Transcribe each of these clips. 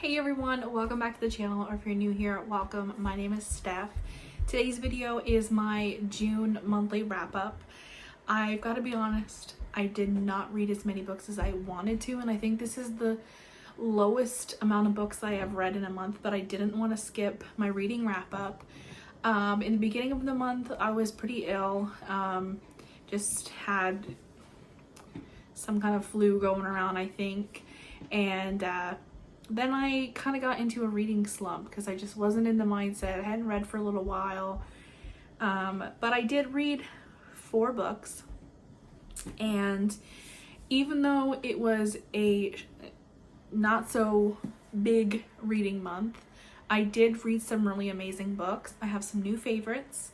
Hey everyone, welcome back to the channel, or if you're new here, welcome. My name is Steph. Today's video is my June monthly wrap-up. I've got to be honest, I did not read as many books as I wanted to, and I think this is the lowest amount of books I have read in a month, but I didn't want to skip my reading wrap-up. In the beginning of the month, I was pretty ill, just had some kind of flu going around, I think, and then I kind of got into a reading slump because I just wasn't in the mindset. I hadn't read for a little while, but I did read 4 books, and even though it was a not so big reading month, I did read some really amazing books. I have some new favorites,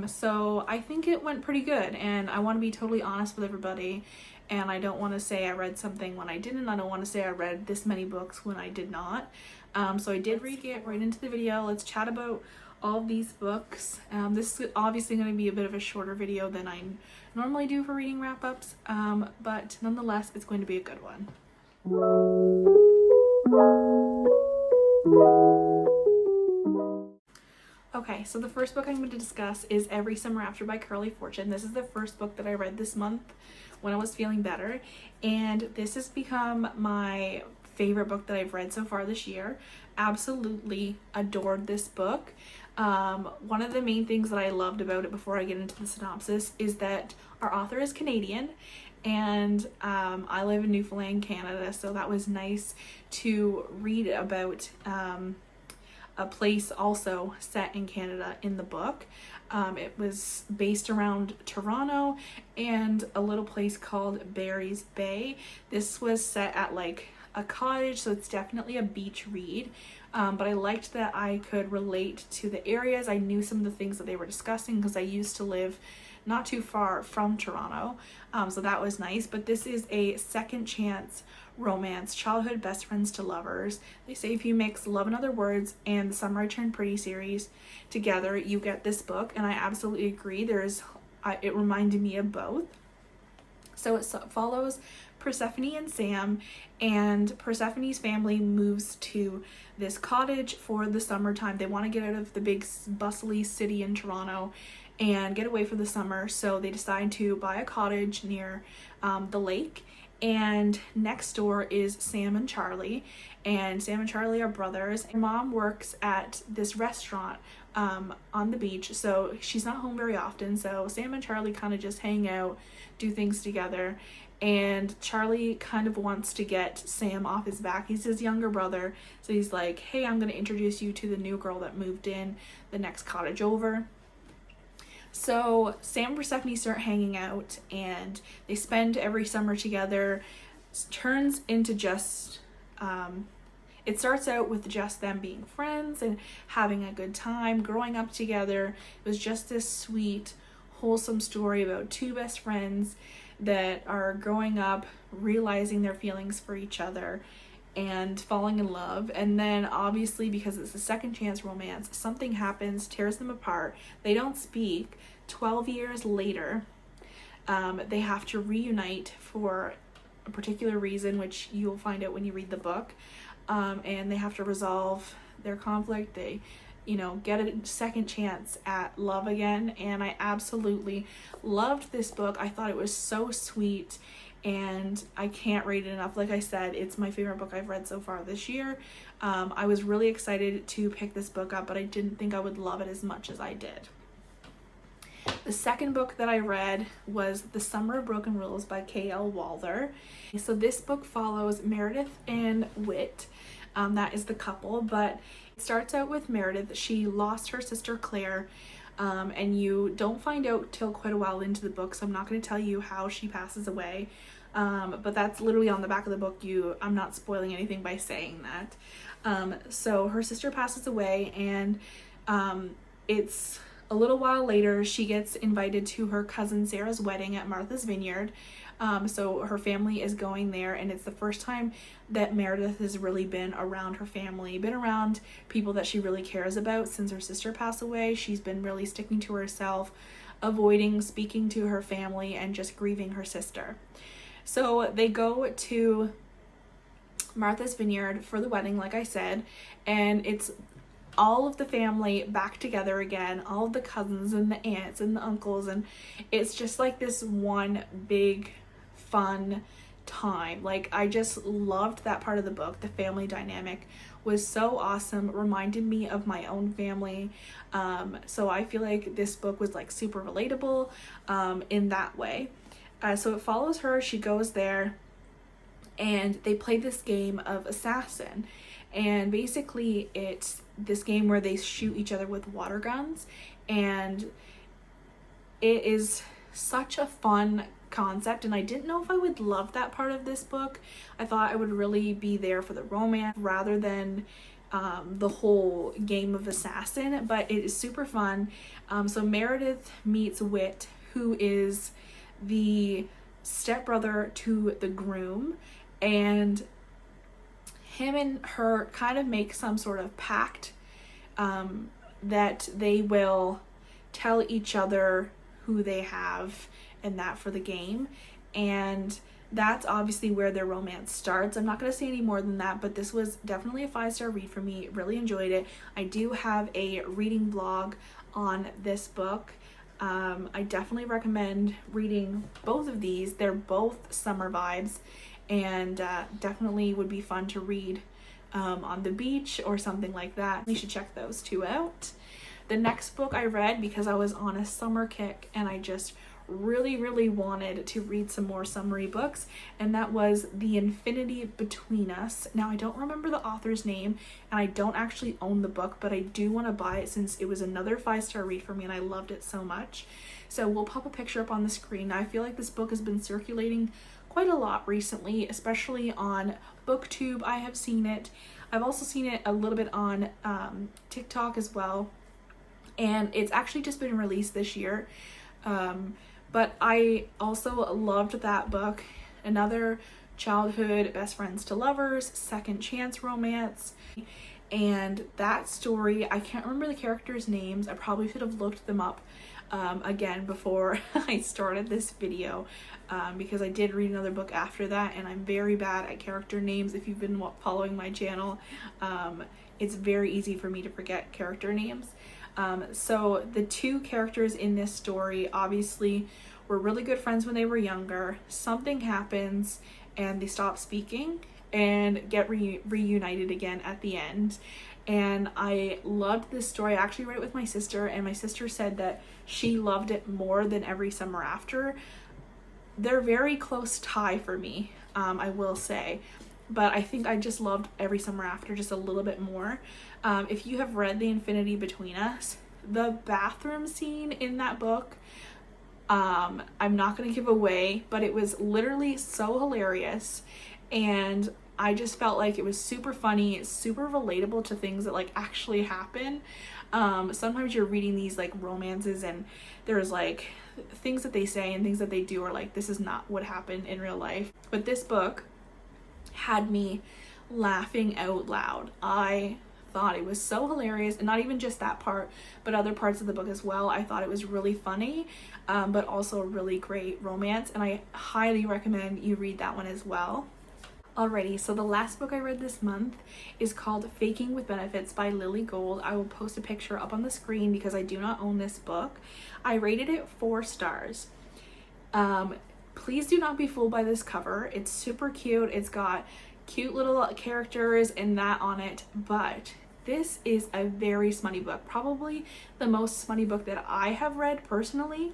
so I think it went pretty good, and I want to be totally honest with everybody. And I don't want to say I read something when I didn't. I don't want to say I read this many books when I did not. So I did read. Get right into the video. Let's chat about all of these books. This is obviously going to be a bit of a shorter video than I normally do for reading wrap-ups, but nonetheless, it's going to be a good one. Okay, so the first book I'm going to discuss is Every Summer After by Carly Fortune. This is the first book that I read this month when I was feeling better, and this has become my favorite book that I've read so far this year. Absolutely adored this book. One of the main things that I loved about it, before I get into the synopsis, is that our author is Canadian, and I live in Newfoundland, Canada, so that was nice to read about a place also set in Canada in the book. It was based around Toronto and a little place called Barry's Bay. This was set at like a cottage, so it's definitely a beach read. But I liked that I could relate to the areas. I knew some of the things that they were discussing because I used to live not too far from Toronto, so that was nice. But this is a second chance romance, childhood best friends to lovers. They say if you mix Love and Other Words and the Summer I Turned Pretty series together, you get this book, and I absolutely agree. It reminded me of both. So it follows Persephone and Sam, and Persephone's family moves to this cottage for the summertime. They want to get out of the big bustly city in Toronto and get away for the summer, so they decide to buy a cottage near the lake. And next door is Sam and Charlie, and Sam and Charlie are brothers. Mom works at this restaurant on the beach, so she's not home very often, so Sam and Charlie kind of just hang out, do things together, and Charlie kind of wants to get Sam off his back. He's his younger brother, so he's like, hey, I'm going to introduce you to the new girl that moved in the next cottage over. So Sam and Persephone start hanging out, and they spend every summer together. It turns into just, it starts out with just them being friends and having a good time, growing up together. It was just this sweet, wholesome story about 2 best friends that are growing up, realizing their feelings for each other, and falling in love. And then obviously, because it's a second chance romance, something happens, tears them apart. They don't speak. 12 years later, they have to reunite for a particular reason, which you'll find out when you read the book, and they have to resolve their conflict. They get a second chance at love again, and I absolutely loved this book. I thought it was so sweet, and I can't rate it enough. Like I said, it's my favorite book I've read so far this year. I was really excited to pick this book up, but I didn't think I would love it as much as I did. The second book that I read was The Summer of Broken Rules by K.L. Walther. So this book follows Meredith and Whit. That is the couple, but it starts out with Meredith. She lost her sister Claire, and you don't find out till quite a while into the book, so I'm not going to tell you how she passes away. But that's literally on the back of the book. I'm not spoiling anything by saying that. So her sister passes away, and it's a little while later she gets invited to her cousin Sarah's wedding at Martha's Vineyard. So her family is going there, and it's the first time that Meredith has really been around her family, been around people that she really cares about. Since her sister passed away, she's been really sticking to herself, avoiding speaking to her family, and just grieving her sister. So they go to Martha's Vineyard for the wedding, like I said, and it's all of the family back together again, all of the cousins and the aunts and the uncles, and it's just like this one big fun time. Like, I just loved that part of the book. The family dynamic was so awesome, reminded me of my own family. So I feel like this book was like super relatable in that way. So it follows her, she goes there, and they play this game of assassin. And basically it's this game where they shoot each other with water guns, and it is such a fun concept, and I didn't know if I would love that part of this book. I thought I would really be there for the romance rather than the whole game of assassin, but it is super fun. So Meredith meets Whit, who is the stepbrother to the groom, and him and her kind of make some sort of pact that they will tell each other who they have and that for the game, and that's obviously where their romance starts. I'm not going to say any more than that, but this was definitely a 5-star read for me. Really enjoyed it. I do have a reading blog on this book. I definitely recommend reading both of these. They're both summer vibes, and definitely would be fun to read on the beach or something like that. You should check those two out. The next book I read, because I was on a summer kick and I just really wanted to read some more summery books, and that was The Infinity Between Us. Now, I don't remember the author's name, and I don't actually own the book, but I do want to buy it since it was another 5-star read for me and I loved it so much. So we'll pop a picture up on the screen. Now, I feel like this book has been circulating quite a lot recently, especially on BookTube. I have seen it. I've also seen it a little bit on TikTok as well, and it's actually just been released this year. But I also loved that book. Another childhood best friends to lovers, second chance romance. And that story, I can't remember the characters' names. I probably should have looked them up again before I started this video, because I did read another book after that, and I'm very bad at character names. If you've been following my channel, it's very easy for me to forget character names. So the two characters in this story obviously were really good friends when they were younger. Something happens and they stop speaking and get reunited again at the end. And I loved this story. I actually read it with my sister, and my sister said that she loved it more than Every Summer After. They're very close tie for me, I will say. But I think I just loved Every Summer After just a little bit more. If you have read The Infinity Between Us, the bathroom scene in that book, I'm not going to give away, but it was literally so hilarious, and I just felt like it was super funny, super relatable to things that like actually happen. Sometimes you're reading these like romances and there's like things that they say and things that they do are like, this is not what happened in real life. But this book had me laughing out loud. I thought it was so hilarious, and not even just that part, but other parts of the book as well. I thought it was really funny, but also a really great romance, and I highly recommend you read that one as well. Alrighty, so the last book I read this month is called Faking with Benefits by Lily Gold. I will post a picture up on the screen because I do not own this book. I rated it 4 stars. Please do not be fooled by this cover. It's super cute. It's got cute little characters and that on it, but this is a very smutty book. Probably the most smutty book that I have read personally.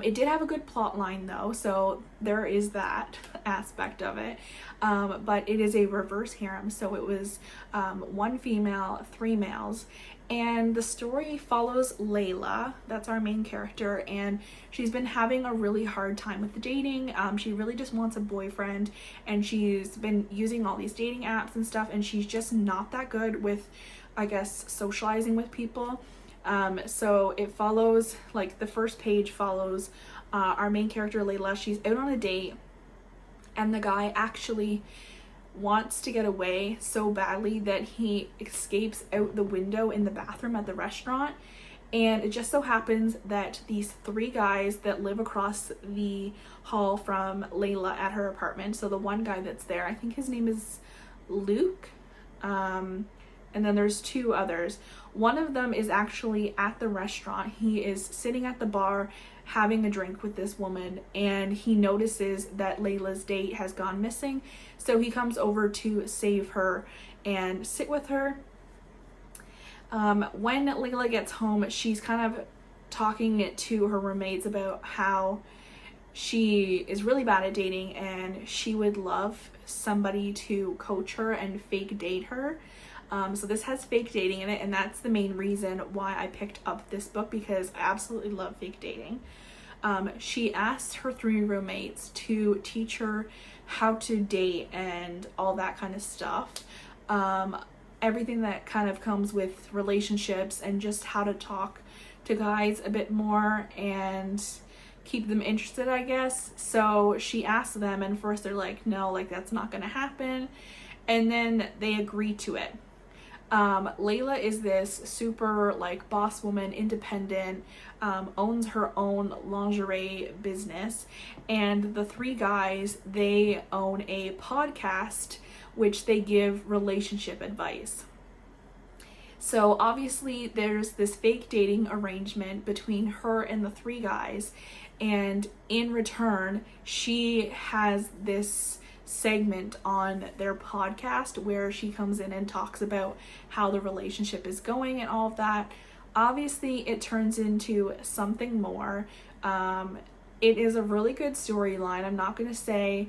It did have a good plot line though, so there is that aspect of it, but it is a reverse harem, so it was 1 female, 3 males, and the story follows Layla, that's our main character, and she's been having a really hard time with the dating. She really just wants a boyfriend, and she's been using all these dating apps and stuff, and she's just not that good with, I guess, socializing with people. So it follows, like the first page follows our main character Layla. She's out on a date, and the guy actually wants to get away so badly that he escapes out the window in the bathroom at the restaurant, And it just so happens that these three guys that live across the hall from Layla at her apartment, so the one guy that's there, I think his name is Luke, and then there's two others. One of them is actually at the restaurant. He is sitting at the bar having a drink with this woman, and he notices that Layla's date has gone missing, so he comes over to save her and sit with her. When Layla gets home, she's kind of talking to her roommates about how she is really bad at dating and she would love somebody to coach her and fake date her. So this has fake dating in it, and that's the main reason why I picked up this book, because I absolutely love fake dating. She asked her three roommates to teach her how to date and all that kind of stuff. Everything that kind of comes with relationships and just how to talk to guys a bit more and keep them interested, I guess. So she asked them, and first they're like, no, like that's not gonna happen. And then they agree to it. Layla is this super like boss woman, independent, owns her own lingerie business, and the three guys, they own a podcast which they give relationship advice. So obviously there's this fake dating arrangement between her and the three guys, and in return she has this segment on their podcast where she comes in and talks about how the relationship is going and all of that. Obviously it turns into something more. It is a really good storyline. I'm not going to say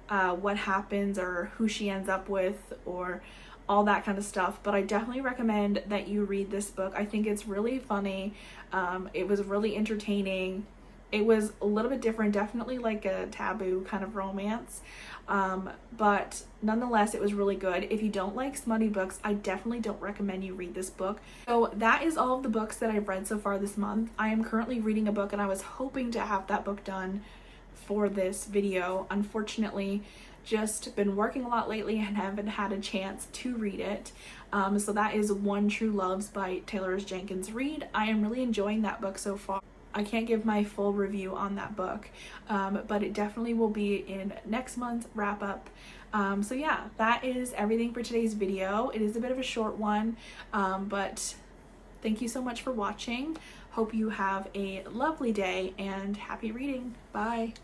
what happens or who she ends up with or all that kind of stuff, but I definitely recommend that you read this book. I think it's really funny. It was really entertaining. It was a little bit different, definitely like a taboo kind of romance, but nonetheless it was really good. If you don't like smutty books, I definitely don't recommend you read this book. So that is all of the books that I've read so far this month. I am currently reading a book, and I was hoping to have that book done for this video. Unfortunately, just been working a lot lately and haven't had a chance to read it. So that is One True Loves by Taylor Jenkins Reid. I am really enjoying that book so far. I can't give my full review on that book, but it definitely will be in next month's wrap up. So yeah, that is everything for today's video. It is a bit of a short one, but thank you so much for watching. Hope you have a lovely day and happy reading. Bye.